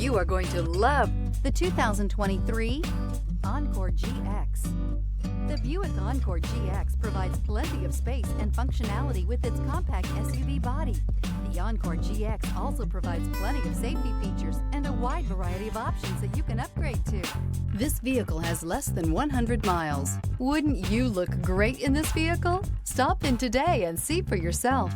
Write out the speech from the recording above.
You are going to love the 2023 Encore GX. The Buick Encore GX provides plenty of space and functionality with its compact SUV body. The Encore GX also provides plenty of safety features and a wide variety of options that you can upgrade to. This vehicle has less than 100 miles. Wouldn't you look great in this vehicle? Stop in today and see for yourself.